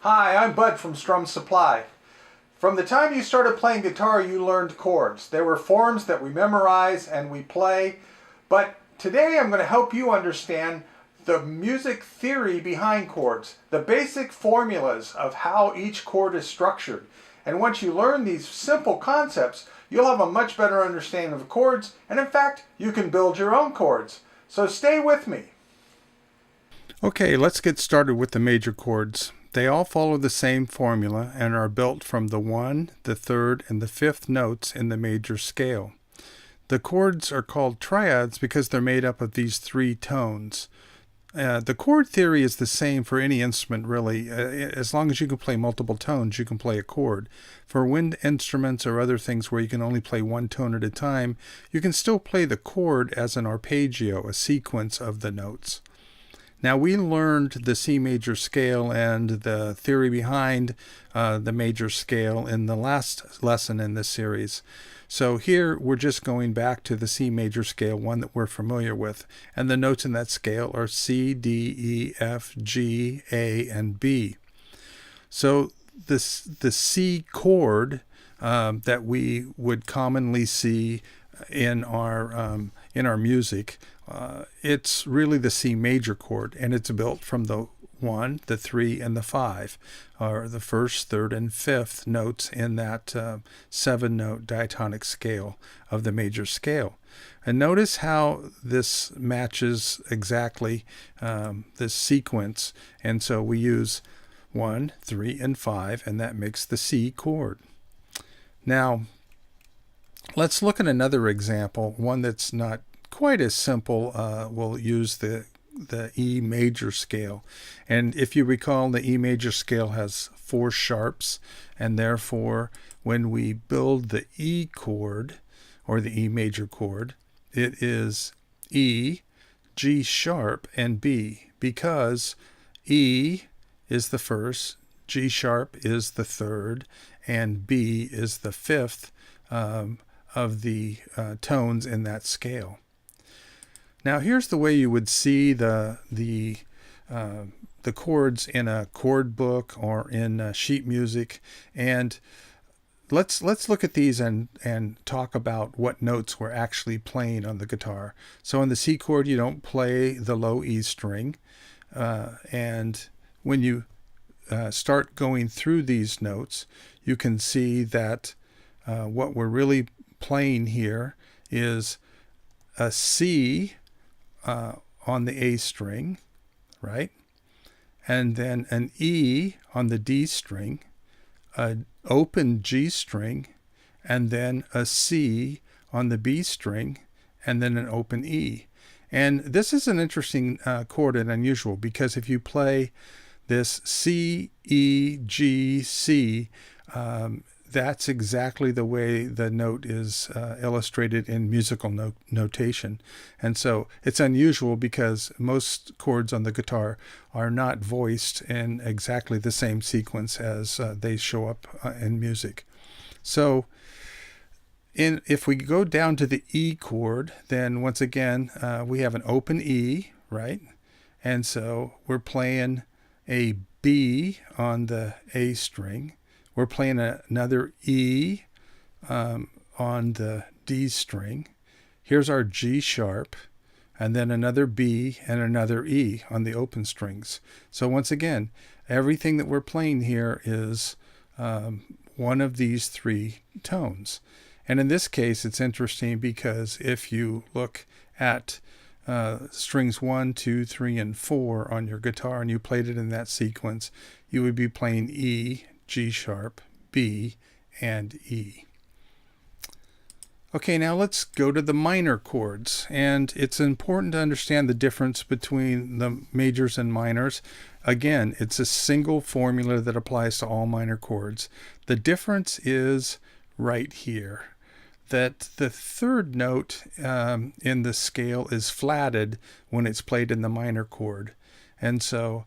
Hi, I'm Bud from Strum Supply. From the time you started playing guitar, you learned chords. They were forms that we memorize and we play. But today I'm going to help you understand the music theory behind chords, the basic formulas of how each chord is structured. And once you learn these simple concepts, you'll have a much better understanding of chords, and in fact, you can build your own chords. So stay with me. Okay, let's get started with the major chords. They all follow the same formula and are built from the 1, the 3rd, and the 5th notes in the major scale. The chords are called triads because they're made up of these 3 tones. The chord theory is the same for any instrument, really. As long as you can play multiple tones, you can play a chord. For wind instruments or other things where you can only play one tone at a time, you can still play the chord as an arpeggio, a sequence of the notes. Now, we learned the C major scale and the theory behind the major scale in the last lesson in this series. So here we're just going back to the C major scale, one that we're familiar with. And the notes in that scale are C, D, E, F, G, A, and B. So the C chord that we would commonly see in our music, it's really the C major chord, and it's built from the 1, the 3, and the 5, or the 1st, 3rd, and 5th notes in that 7-note diatonic scale of the major scale. And notice how this matches exactly this sequence, and so we use 1, 3, and 5, and that makes the C chord. Now, let's look at another example, one that's not quite as simple. We'll use the E major scale. And if you recall, the E major scale has 4 sharps, and therefore when we build the E chord, or the E major chord, it is E, G sharp, and B, because E is the 1st, G sharp is the 3rd, and B is the 5th of the tones in that scale. Now here's the way you would see the chords in a chord book or in sheet music, and let's look at these and talk about what notes we're actually playing on the guitar. So on the C chord, you don't play the low E string, and when you start going through these notes, you can see that what we're really playing here is a C on the A string, right? And then an E on the D string, an open G string, and then a C on the B string, and then an open E. And this is an interesting chord and unusual, because if you play this C, E, G, C, that's exactly the way the note is illustrated in musical notation. And so it's unusual because most chords on the guitar are not voiced in exactly the same sequence as they show up in music. So if we go down to the E chord, then once again, we have an open E, right? And so we're playing a B on the A string. We're playing another E on the D string. Here's our G sharp, and then another B and another E on the open strings. So once again, everything that we're playing here is one of these 3 tones. And in this case, it's interesting because if you look at strings 1, 2, 3, and 4 on your guitar, and you played it in that sequence, you would be playing E, G sharp, B, and E. Okay, now let's go to the minor chords, and it's important to understand the difference between the majors and minors. Again, it's a single formula that applies to all minor chords. The difference is right here, that the 3rd note in the scale is flatted when it's played in the minor chord. And so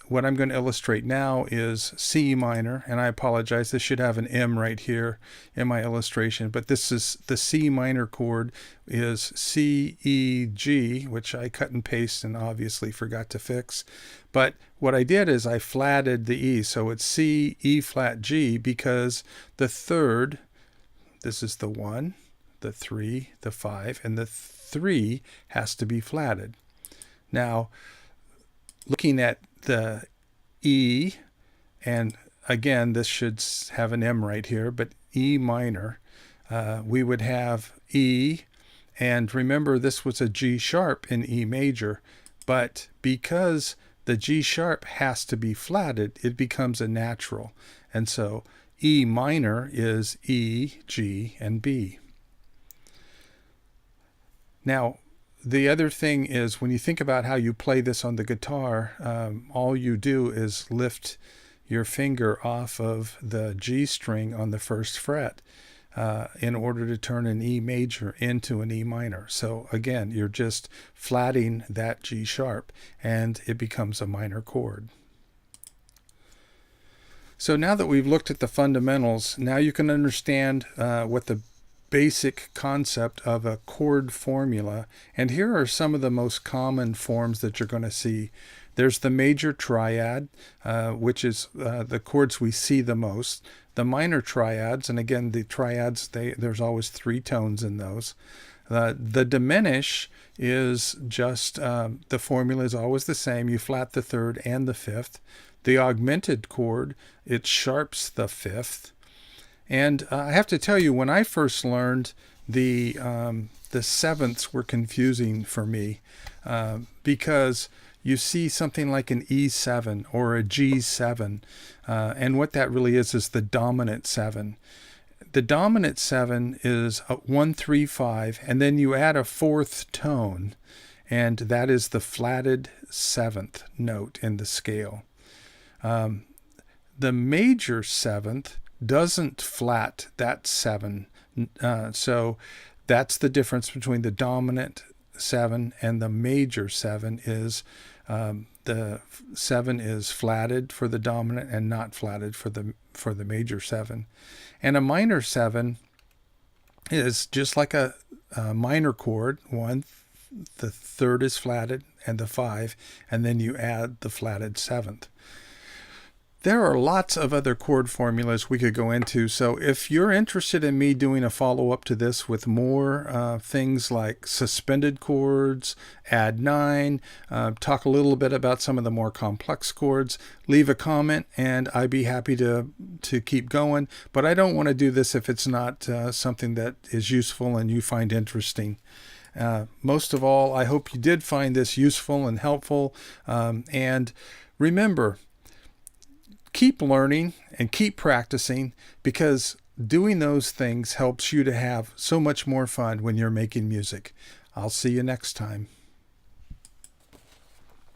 what I'm going to illustrate now is C minor, and I apologize, this should have an M right here in my illustration, but this is the C minor chord is C, E, G, which I cut and paste and obviously forgot to fix. But what I did is I flatted the E, so it's C, E flat, G, because the third, this is the 1, the 3, the 5, and the 3 has to be flatted. Now, looking at the E, and again, this should have an M right here, but E minor, we would have E, and remember this was a G sharp in E major, but because the G sharp has to be flatted, it becomes a natural. And so E minor is E, G, and B. Now, the other thing is when you think about how you play this on the guitar, all you do is lift your finger off of the G string on the first fret in order to turn an E major into an E minor. So again, you're just flatting that G sharp and it becomes a minor chord. So now that we've looked at the fundamentals, now you can understand what the basic concept of a chord formula, and here are some of the most common forms that you're going to see. There's the major triad, which is the chords we see the most. The minor triads, and again the triads, there's always 3 tones in those. The diminish is just the formula is always the same. You flat the 3rd and the 5th. The augmented chord, it sharps the 5th. And I have to tell you, when I first learned, the 7ths were confusing for me because you see something like an E7 or a G7, and what that really is the dominant 7. The dominant 7 is a 1, 3, 5, and then you add a 4th tone, and that is the flatted 7th note in the scale. The major 7th doesn't flat that 7, so that's the difference between the dominant 7 and the major 7 is the 7 is flatted for the dominant and not flatted for the major 7. And a minor 7 is just like a minor chord. 1, the 3rd is flatted and the 5, and then you add the flatted 7th. There are lots of other chord formulas we could go into, so if you're interested in me doing a follow-up to this with more things like suspended chords, add 9, talk a little bit about some of the more complex chords, leave a comment and I'd be happy to keep going. But I don't want to do this if it's not something that is useful and you find interesting. Most of all, I hope you did find this useful and helpful, and remember, keep learning and keep practicing, because doing those things helps you to have so much more fun when you're making music. I'll see you next time.